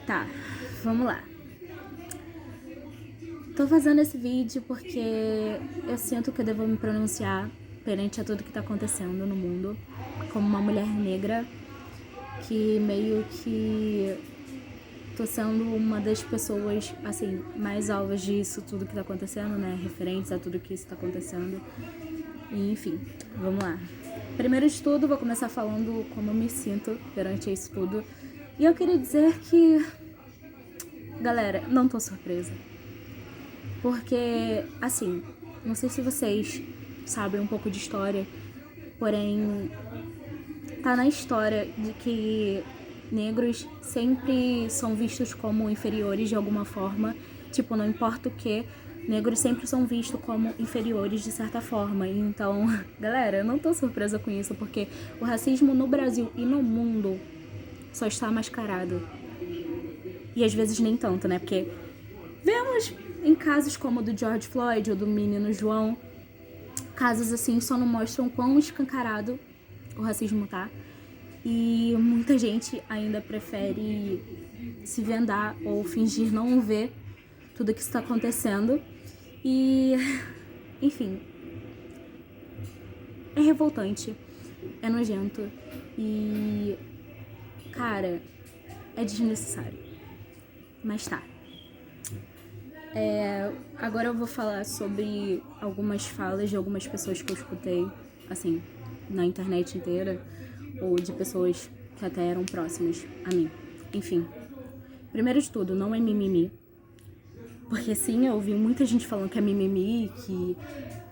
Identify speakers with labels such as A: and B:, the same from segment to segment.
A: Tá, vamos lá. Tô fazendo esse vídeo porque eu sinto que eu devo me pronunciar perante a tudo que tá acontecendo no mundo, como uma mulher negra que meio que tô sendo uma das pessoas, assim, mais alvas disso tudo que tá acontecendo, né? Referentes a tudo que isso tá acontecendo. E, enfim, vamos lá. Primeiro de tudo, vou começar falando como eu me sinto perante isso tudo. E eu queria dizer que, galera, não tô surpresa. Porque, assim, não sei se vocês sabem um pouco de história, porém, tá na história de que negros sempre são vistos como inferiores de alguma forma. Tipo, não importa o que, negros sempre são vistos como inferiores de certa forma. Então, galera, eu não tô surpresa com isso, porque o racismo no Brasil e no mundo só está mascarado. E às vezes nem tanto, né? Porque vemos em casos como o do George Floyd ou do menino João, casos assim só não mostram quão escancarado o racismo tá. E muita gente ainda prefere se vendar ou fingir não ver tudo que está acontecendo. E, enfim, é revoltante, é nojento e, cara, é desnecessário. Mas tá. Agora eu vou falar sobre algumas falas de algumas pessoas que eu escutei, assim, na internet inteira, ou de pessoas que até eram próximas a mim. Enfim, primeiro de tudo, não é mimimi. Porque sim, eu ouvi muita gente falando que é mimimi, que...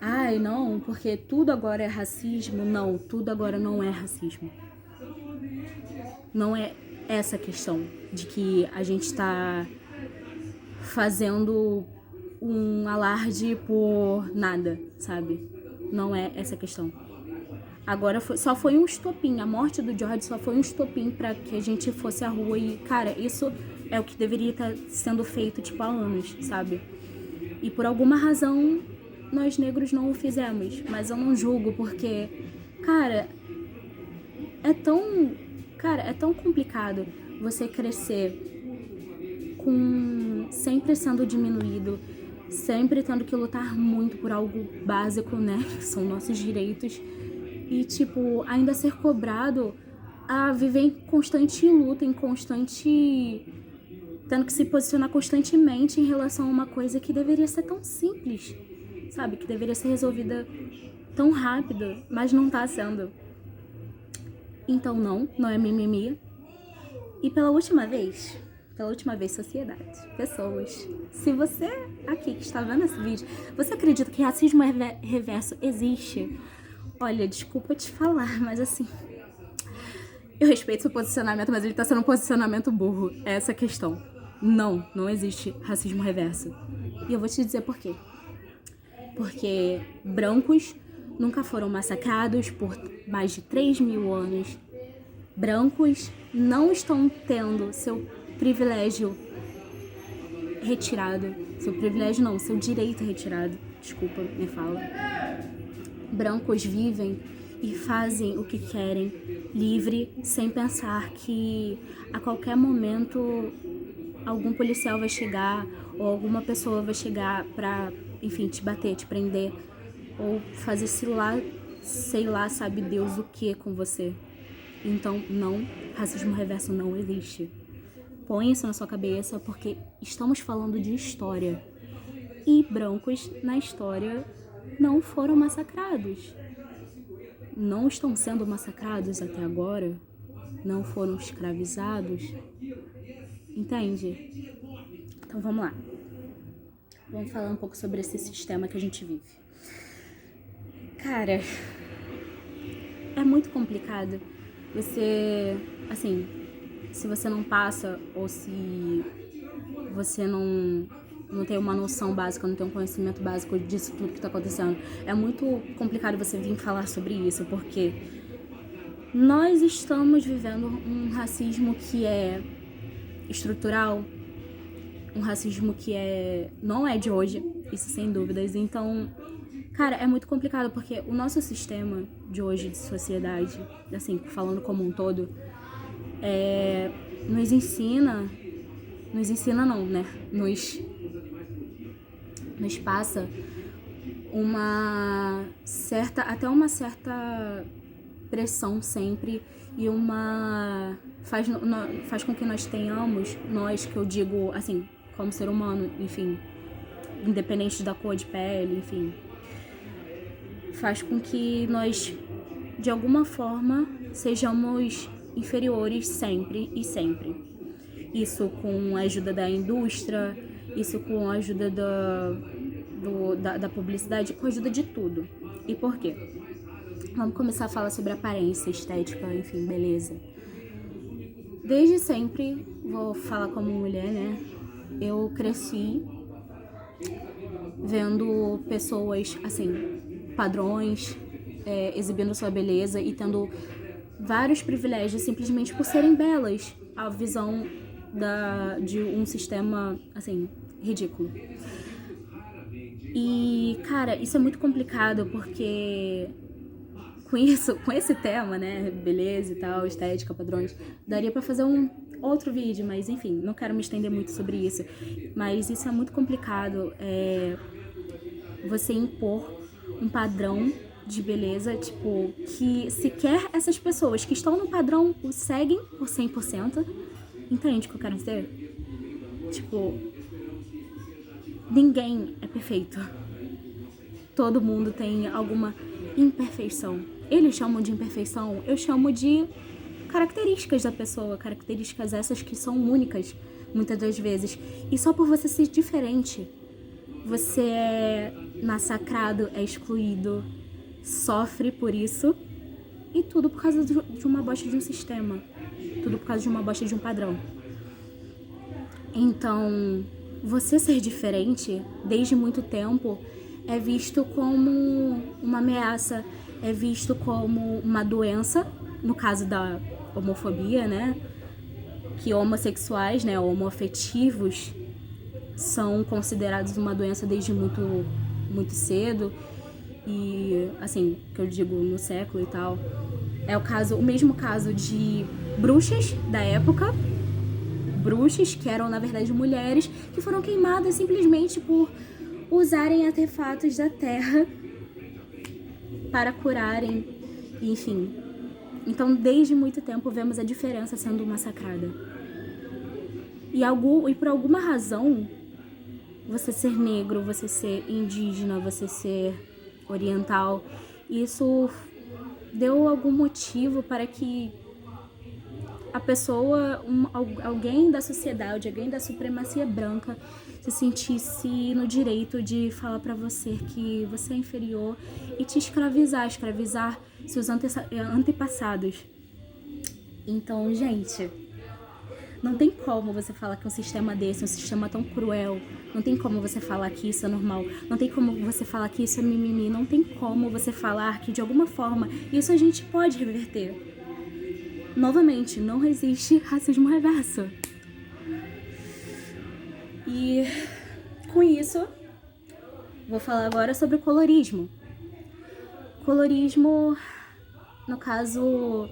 A: Ai, não, porque tudo agora é racismo. Não, tudo agora não é racismo. Não é essa questão de que a gente tá fazendo um alarde por nada, sabe? Não é essa questão. Agora só foi um estopim, a morte do George só foi um estopim pra que a gente fosse à rua e, cara, isso é o que deveria estar sendo feito, tipo, há anos, sabe? E por alguma razão, nós negros não o fizemos, mas eu não julgo porque, cara, é tão, é tão complicado você crescer com sempre sendo diminuído, sempre tendo que lutar muito por algo básico, né, que são nossos direitos, e, tipo, ainda ser cobrado a viver em constante luta, em constante... tendo que se posicionar constantemente em relação a uma coisa que deveria ser tão simples, sabe? Que deveria ser resolvida tão rápido, mas não tá sendo. Então não é mimimi. E pela última vez, sociedade, pessoas, se você aqui que está vendo esse vídeo, você acredita que racismo reverso existe? Olha, desculpa te falar, mas assim, eu respeito seu posicionamento, mas ele tá sendo um posicionamento burro. É essa a questão. Não existe racismo reverso. E eu vou te dizer por quê. Porque brancos nunca foram massacrados por mais de 3.000 anos. Brancos não estão tendo seu privilégio retirado. Seu privilégio não, seu direito retirado. Desculpa minha fala. Brancos vivem e fazem o que querem, livre, sem pensar que a qualquer momento algum policial vai chegar ou alguma pessoa vai chegar pra, enfim, te bater, te prender ou fazer sei lá, sabe Deus o que com você. Então, não, racismo reverso não existe. Põe isso na sua cabeça porque estamos falando de história. E brancos na história não foram massacrados. Não estão sendo massacrados até agora. Não foram escravizados. Entende? Então vamos lá. Vamos falar um pouco sobre esse sistema que a gente vive. Cara, é muito complicado você, assim, se você não passa ou se você não tem uma noção básica, não tem um conhecimento básico disso tudo que tá acontecendo. É muito complicado você vir falar sobre isso, porque nós estamos vivendo um racismo que é estrutural, um racismo que não é de hoje, isso sem dúvidas. Então, cara, é muito complicado porque o nosso sistema de hoje de sociedade, assim, falando como um todo, nos ensina nos ensina não, né? Nos passa até uma certa pressão sempre e faz com que nós tenhamos, nós que eu digo assim, como ser humano, enfim, independente da cor de pele, enfim, faz com que nós de alguma forma sejamos inferiores sempre e sempre. Isso com a ajuda da indústria, isso com a ajuda da publicidade, com a ajuda de tudo. E por quê? Vamos começar a falar sobre aparência, estética, enfim, beleza. Desde sempre, vou falar como mulher, né? Eu cresci vendo pessoas, assim, padrões, exibindo sua beleza e tendo vários privilégios simplesmente por serem belas. A visão de um sistema, assim, ridículo. E, cara, isso é muito complicado porque com esse tema, né, beleza e tal, estética, padrões, daria pra fazer um outro vídeo, mas enfim, não quero me estender muito sobre isso. Mas isso é muito complicado, você impor um padrão de beleza, tipo, que sequer essas pessoas que estão no padrão o seguem por 100%. Entende o que eu quero dizer? Tipo, ninguém é perfeito. Todo mundo tem alguma imperfeição. Eles chamam de imperfeição, eu chamo de características da pessoa, características essas que são únicas, muitas das vezes. E só por você ser diferente, você é massacrado, é excluído, sofre por isso, e tudo por causa de uma bosta de um sistema, tudo por causa de uma bosta de um padrão. Então, você ser diferente, desde muito tempo, é visto como uma ameaça, é visto como uma doença, no caso da homofobia, né? Que homossexuais, né, homoafetivos, são considerados uma doença desde muito cedo. E, assim, que eu digo no século e tal. É o mesmo caso de bruxas da época. Bruxas que eram, na verdade, mulheres que foram queimadas simplesmente por usarem artefatos da terra para curarem, enfim. Então, desde muito tempo, vemos a diferença sendo massacrada. E por alguma razão, você ser negro, você ser indígena, você ser oriental, isso deu algum motivo para que a pessoa, alguém da sociedade, alguém da supremacia branca, se sentisse no direito de falar pra você que você é inferior e te escravizar seus antepassados. Então, gente, não tem como você falar que um sistema desse, um sistema tão cruel, não tem como você falar que isso é normal, não tem como você falar que isso é mimimi, não tem como você falar que de alguma forma isso a gente pode reverter. Novamente, não existe racismo reverso. E com isso, vou falar agora sobre o colorismo. Colorismo, no caso,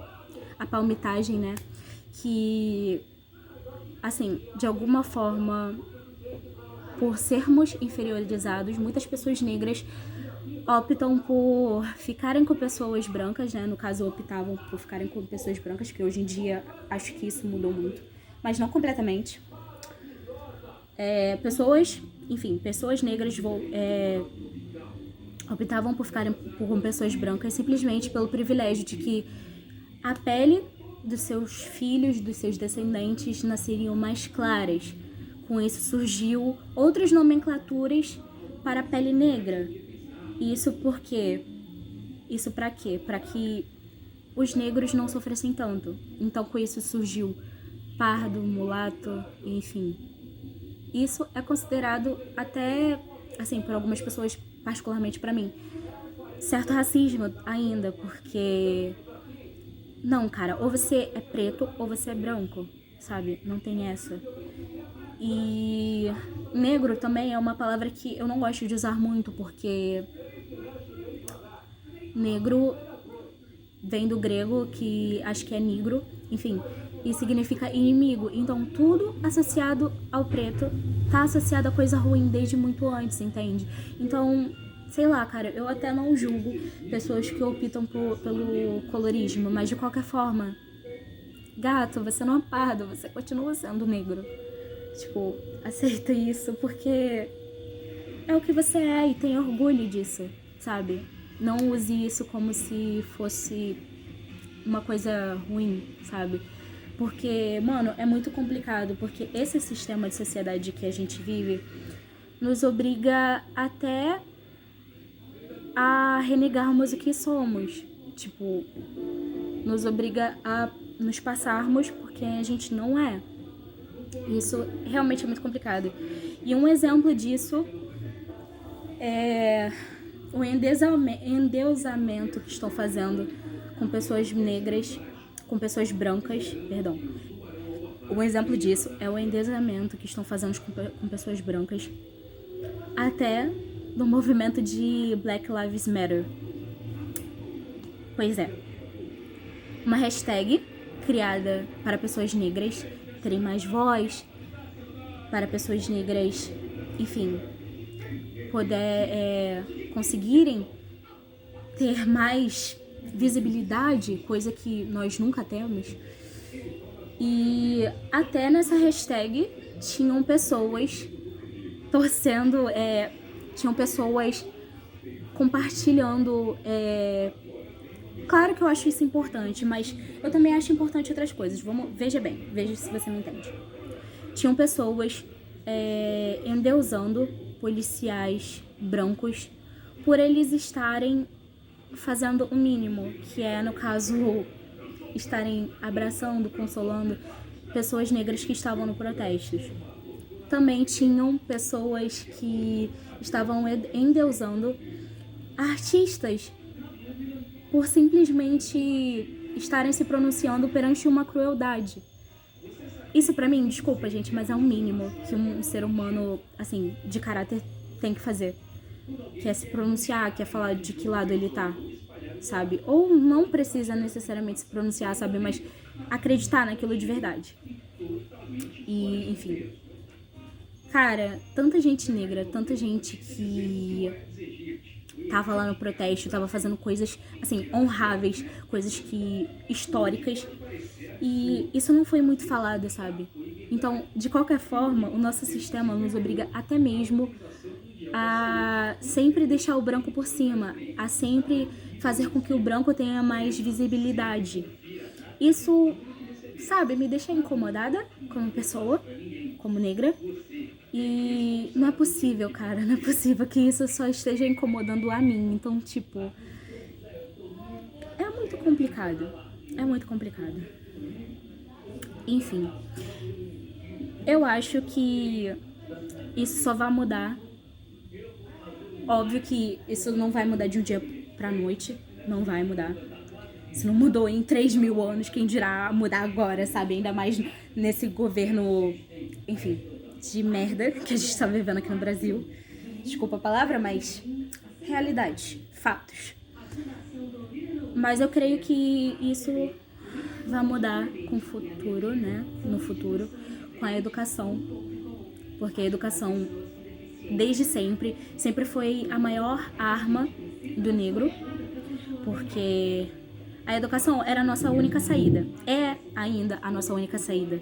A: a palmitagem, né? Que, assim, de alguma forma, por sermos inferiorizados, muitas pessoas negras optam por ficarem com pessoas brancas, né? No caso, optavam por ficarem com pessoas brancas, que hoje em dia acho que isso mudou muito, mas não completamente. Pessoas negras optavam por ficarem com pessoas brancas simplesmente pelo privilégio de que a pele dos seus filhos, dos seus descendentes, nasceriam mais claras. Com isso surgiu outras nomenclaturas para a pele negra. E isso por quê? Isso para quê? Para que os negros não sofressem tanto. Então com isso surgiu pardo, mulato, enfim. Isso é considerado até, assim, por algumas pessoas, particularmente para mim, certo racismo ainda, porque não, cara, ou você é preto ou você é branco, sabe? Não tem essa. E negro também é uma palavra que eu não gosto de usar muito, porque negro vem do grego, que acho que é negro, enfim. e significa inimigo. Então, tudo associado ao preto tá associado a coisa ruim desde muito antes, entende? Então, sei lá, cara, eu até não julgo pessoas que optam pelo colorismo, mas de qualquer forma, gato, você não é pardo, você continua sendo negro. Tipo, aceita isso, porque é o que você é e tem orgulho disso, sabe? Não use isso como se fosse uma coisa ruim, sabe? Porque, mano, é muito complicado, porque esse sistema de sociedade que a gente vive nos obriga até a renegarmos o que somos. Tipo, nos obriga a nos passarmos por quem a gente não é. Isso realmente é muito complicado. E um exemplo disso é o endeusamento que estão fazendo com pessoas negras, com pessoas brancas, perdão. Um exemplo disso é o endeusamento que estão fazendo com pessoas brancas, até do movimento de Black Lives Matter. Pois é. Uma hashtag criada para pessoas negras terem mais voz, para pessoas negras, enfim, conseguirem ter mais visibilidade, coisa que nós nunca temos. E até nessa hashtag tinham pessoas torcendo, tinham pessoas compartilhando. Claro que eu acho isso importante, mas eu também acho importante outras coisas. Veja bem, veja se você me entende. Tinham pessoas endeusando policiais brancos por eles estarem fazendo o mínimo, que é, no caso, estarem abraçando, consolando pessoas negras que estavam no protestos. Também tinham pessoas que estavam endeusando artistas por simplesmente estarem se pronunciando perante uma crueldade. Isso pra mim, desculpa, gente, mas é o mínimo que um ser humano, assim, de caráter tem que fazer. Que é se pronunciar, que é falar de que lado ele tá, sabe? Ou não precisa necessariamente se pronunciar, sabe? Mas acreditar naquilo de verdade. E, enfim. Cara, tanta gente negra, tanta gente que tava lá no protesto, tava fazendo coisas, assim, honráveis, coisas históricas. E isso não foi muito falado, sabe? Então, de qualquer forma, o nosso sistema nos obriga até mesmo a sempre deixar o branco por cima, a sempre fazer com que o branco tenha mais visibilidade. Isso, sabe, me deixa incomodada como pessoa, como negra. E não é possível, cara, não é possível que isso só esteja incomodando a mim. Então, tipo, é muito complicado. É muito complicado. Enfim, eu acho que isso só vai mudar. Óbvio que isso não vai mudar de um dia pra noite. Não vai mudar. Isso não mudou em 3.000 anos, quem dirá mudar agora, sabe? Ainda mais nesse governo, enfim, de merda que a gente tá vivendo aqui no Brasil. Desculpa a palavra, mas realidade, fatos. Mas eu creio que isso vai mudar com o futuro, né? No futuro, com a educação. Porque a educação, desde sempre foi a maior arma do negro. Porque a educação era a nossa única saída. É ainda a nossa única saída.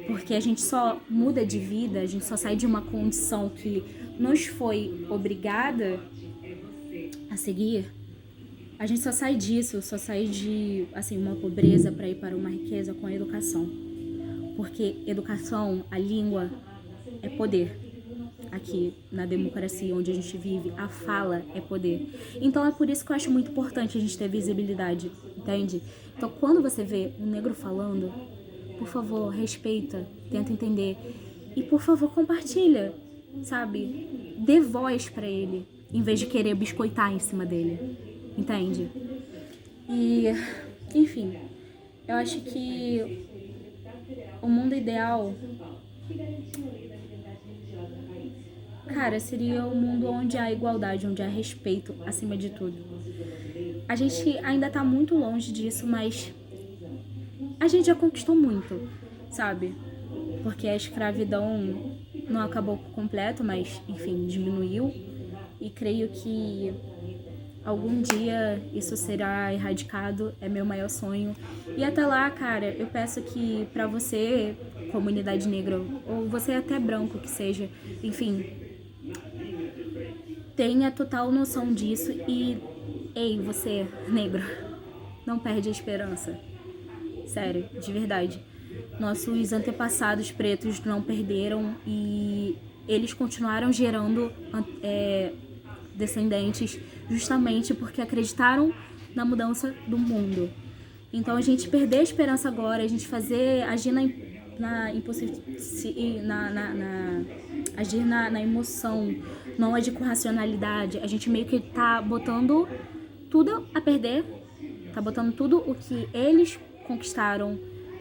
A: Porque a gente só muda de vida, a gente só sai de uma condição que nos foi obrigada a seguir. A gente só sai disso, só sai de, assim, uma pobreza para ir para uma riqueza com a educação. Porque educação, a língua, é poder. Aqui na democracia onde a gente vive, a fala é poder. Então é por isso que eu acho muito importante a gente ter visibilidade, entende? Então quando você vê um negro falando, por favor, respeita, tenta entender. E por favor, compartilha, sabe? Dê voz pra ele, em vez de querer biscoitar em cima dele, entende? E, enfim, eu acho que o mundo ideal, cara, seria um mundo onde há igualdade, onde há respeito acima de tudo. A gente ainda tá muito longe disso, mas a gente já conquistou muito, sabe? Porque a escravidão não acabou por completo, mas, enfim, diminuiu. E creio que algum dia isso será erradicado, é meu maior sonho. E até lá, cara, eu peço que pra você, comunidade negra, ou você até branco que seja, enfim, tenha total noção disso e, ei, você, negro, não perde a esperança. Sério, de verdade. Nossos antepassados pretos não perderam e eles continuaram gerando descendentes justamente porque acreditaram na mudança do mundo. Então a gente perder a esperança agora, a gente agir na emoção, não agir com racionalidade, a gente meio que tá botando tudo a perder, tá botando tudo o que eles conquistaram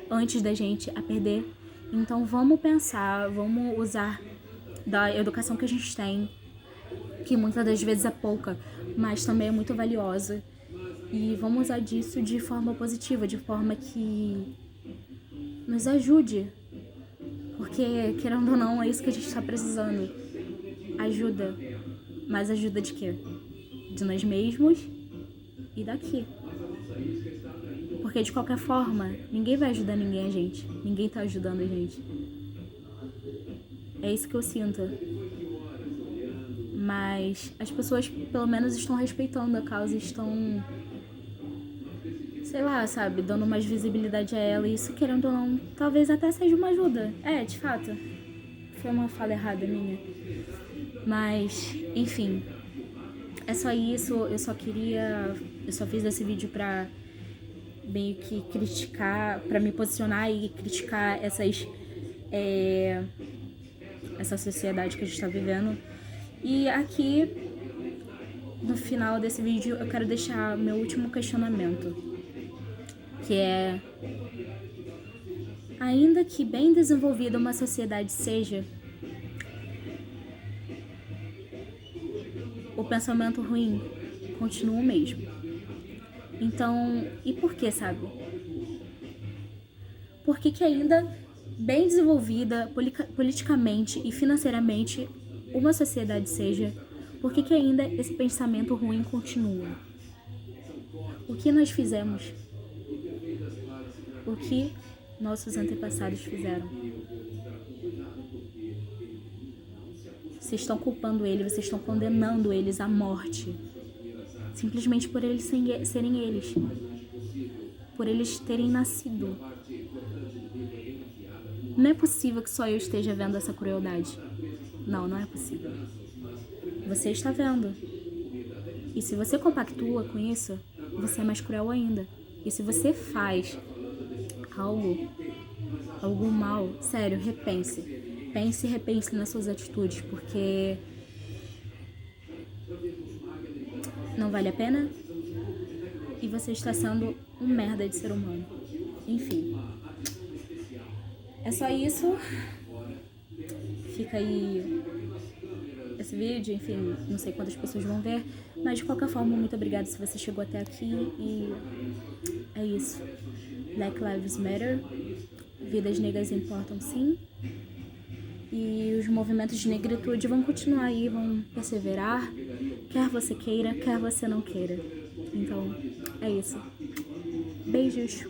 A: antes da gente a perder. Então vamos pensar, vamos usar da educação que a gente tem, que muitas das vezes é pouca, mas também é muito valiosa. E vamos usar disso de forma positiva, de forma que nos ajude. Porque, querendo ou não, é isso que a gente está precisando. Ajuda. Mas ajuda de quê? De nós mesmos e daqui. Porque, de qualquer forma, ninguém vai ajudar ninguém a gente. Ninguém tá ajudando a gente. É isso que eu sinto. Mas as pessoas, pelo menos, estão respeitando a causa, estão, sei lá, sabe, dando mais visibilidade a ela. E isso, querendo ou não, talvez até seja uma ajuda. É, de fato. Foi uma fala errada minha. Mas, enfim. É só isso. Eu só fiz esse vídeo pra meio que criticar, pra me posicionar e criticar essa sociedade que a gente tá vivendo. E aqui, no final desse vídeo, eu quero deixar meu último questionamento, que é: ainda que bem desenvolvida uma sociedade seja, o pensamento ruim continua o mesmo. Então, e por que, sabe? Por que ainda bem desenvolvida politicamente e financeiramente uma sociedade seja, por que ainda esse pensamento ruim continua? O que nós fizemos? O que nossos antepassados fizeram? Vocês estão culpando eles, vocês estão condenando eles à morte. Simplesmente por eles serem eles. Por eles terem nascido. Não é possível que só eu esteja vendo essa crueldade. Não, não é possível. Você está vendo. E se você compactua com isso, você é mais cruel ainda. E se você faz algo mal, sério, repense. Pense e repense nas suas atitudes, porque não vale a pena e você está sendo um merda de ser humano. Enfim. É só isso. Fica aí esse vídeo, enfim, não sei quantas pessoas vão ver, mas de qualquer forma, muito obrigada se você chegou até aqui e é isso. Black Lives Matter, vidas negras importam sim, e os movimentos de negritude vão continuar aí, vão perseverar, quer você queira, quer você não queira. Então, é isso. Beijos!